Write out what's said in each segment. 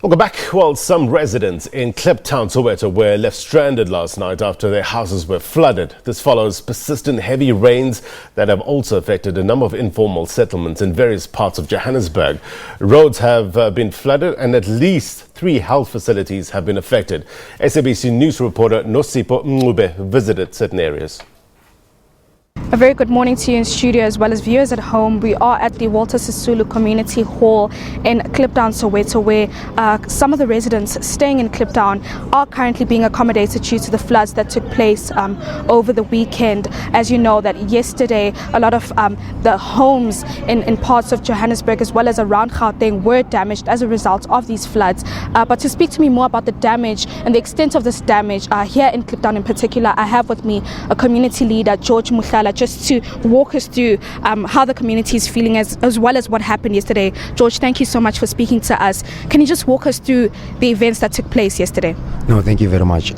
Welcome back. Well, some residents in Kliptown, Soweto were left stranded last night after their houses were flooded. This follows persistent heavy rains that have also affected a number of informal settlements in various parts of Johannesburg. Roads have been flooded and at least 3 health facilities have been affected. SABC News reporter Nosipho Mcube visited certain areas. A very good morning to you in studio as well as viewers at home. We are at the Walter Sisulu Community Hall in Kliptown, Soweto, where some of the residents staying in Kliptown are currently being accommodated due to the floods that took place over the weekend. As you know, that yesterday a lot of the homes in parts of Johannesburg as well as around Gauteng were damaged as a result of these floods. But to speak to me more about the damage and the extent of this damage here in Kliptown in particular, I have with me a community leader, George Muhlala, just to walk us through how the community is feeling as well as what happened yesterday. George, thank you so much for speaking to us. Can you just walk us through the events that took place yesterday? No, thank you very much.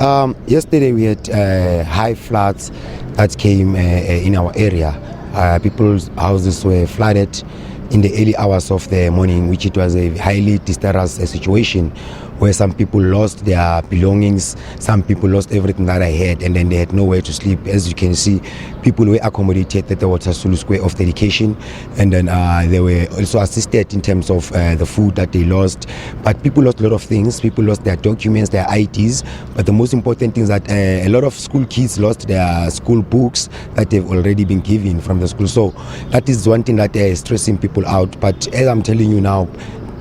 Yesterday we had high floods that came in our area. People's houses were flooded in the early hours of the morning, which it was a highly disastrous situation where some people lost their belongings, some people lost everything that I had, and then they had nowhere to sleep. As you can see, people were accommodated at the Walter Sisulu Square of Dedication, and then they were also assisted in terms of the food that they lost. But people lost a lot of things. People lost their documents, their IDs, but the most important thing is that a lot of school kids lost their school books that they've already been given from the school. So that is one thing that is stressing people out. But as I'm telling you now,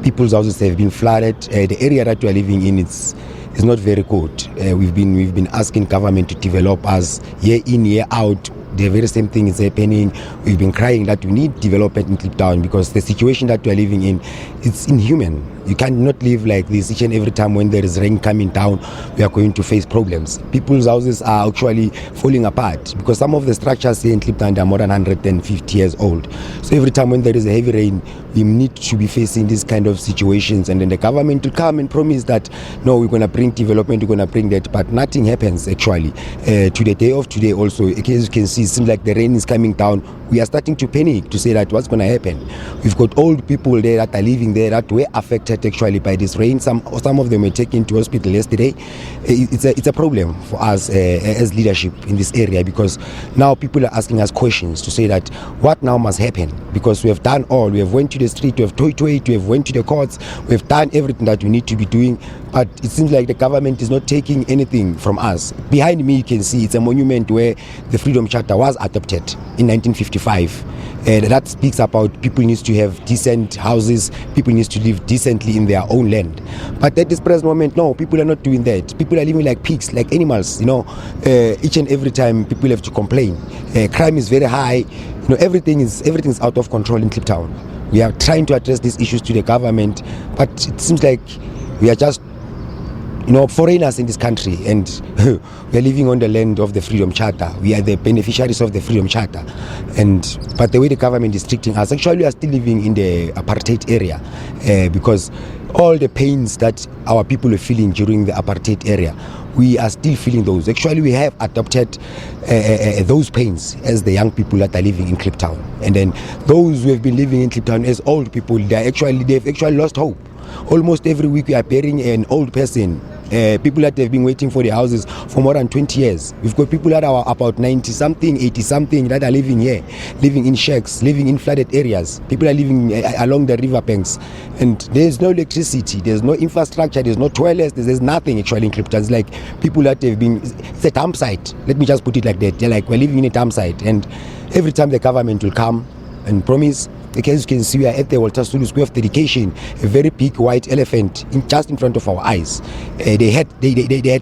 people's houses have been flooded. The area that we are living in is not very good. We've been asking government to develop us year in, year out. The very same thing is happening. We've been crying that we need development in Kliptown because the situation that we are living in, it's inhuman. You cannot live like this. Each and every time when there is rain coming down, we are going to face problems. People's houses are actually falling apart because some of the structures here in Kliptown are more than 150 years old. So every time when there is a heavy rain, we need to be facing these kind of situations, and then the government will come and promise that no, we're going to bring development, we're going to bring that, but nothing happens actually. To the day of today also, as you can see, it seems like the rain is coming down. We are starting to panic to say that what's going to happen. We've got old people there that are living there that were affected actually by this rain. Some of them were taken to hospital yesterday. It's a problem for us as leadership in this area, because now people are asking us questions to say that what now must happen, because we have done all. We have went to the street, we have toyed, we have went to the courts, we have done everything that we need to be doing, but it seems like the government is not taking anything from us. Behind me you can see it's a monument where the Freedom Charter was adopted in 1955. That speaks about people need to have decent houses, people need to live decently in their own land. But at this present moment, no, people are not doing that. People are living like pigs, like animals, you know. Each and every time people have to complain. Crime is very high, you know, everything is out of control in Kliptown. We are trying to address these issues to the government, but it seems like we are just, you know, foreigners in this country, and we are living on the land of the Freedom Charter. We are the beneficiaries of the Freedom Charter, but the way the government is treating us, actually we are still living in the apartheid area, because all the pains that our people are feeling during the apartheid area, we are still feeling those. Actually, we have adopted those pains as the young people that are living in Kliptown, and then those who have been living in Kliptown as old people, they've actually lost hope. Almost every week we are burying an old person. People that have been waiting for their houses for more than 20 years. We've got people that are about 90-something, 80-something that are living here, living in shacks, living in flooded areas. People are living along the river banks, and there's no electricity, there's no infrastructure, there's no toilets, there's nothing actually in Kliptown. It's like people that have been, it's a dump site. Let me just put it like that. They're like, we're living in a dump site, and every time the government will come and promise. As you can see, we are at the Walter Sisulu Square of Dedication, a very big white elephant just in front of our eyes. They had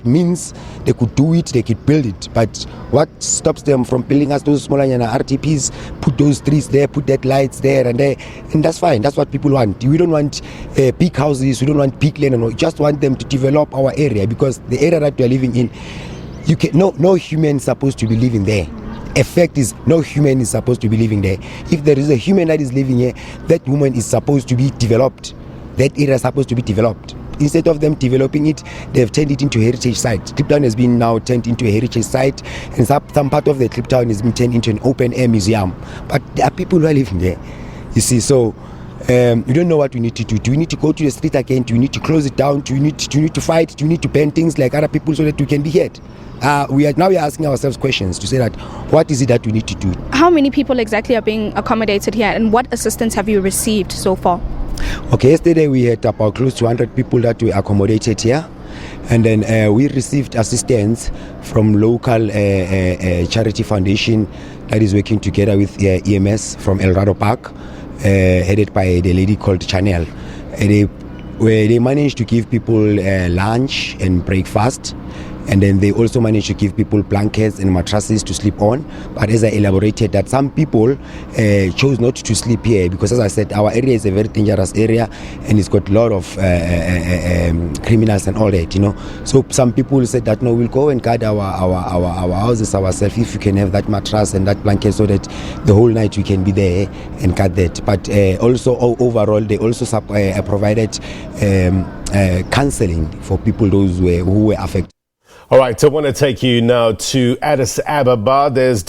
means, they could do it, they could build it, but what stops them from building us those smaller RTPs, put those trees there, put that lights there and there, and that's fine. That's what people want. We don't want big houses, we don't want big land, we just want them to develop our area, because the area that we are living in, no human is supposed to be living there. Effect is no human is supposed to be living there. If there is a human that is living here, that woman is supposed to be developed. That area is supposed to be developed. Instead of them developing it, they have turned it into a heritage site. Kliptown has been now turned into a heritage site, and some part of the Kliptown has been turned into an open air museum. But there are people who are living there, you see. So We don't know what we need to do. Do we need to go to the street again? Do we need to close it down? Do we need to fight? Do we need to ban things like other people so that we can be heard? We are asking ourselves questions to say that what is it that we need to do? How many people exactly are being accommodated here, and what assistance have you received so far? Okay, yesterday we had about close to 100 people that were accommodated here. And then we received assistance from local charity foundation that is working together with EMS from El Rado Park, headed by the lady called Chanel. Where they managed to give people lunch and breakfast. And then they also managed to give people blankets and mattresses to sleep on. But as I elaborated, that some people chose not to sleep here because, as I said, our area is a very dangerous area and it's got a lot of criminals and all that, you know. So some people said that, no, we'll go and guard our houses ourselves if we can have that mattress and that blanket so that the whole night we can be there and guard that. But also overall, they also provided counseling for people who were affected. All right, I want to take you now to Addis Ababa. There's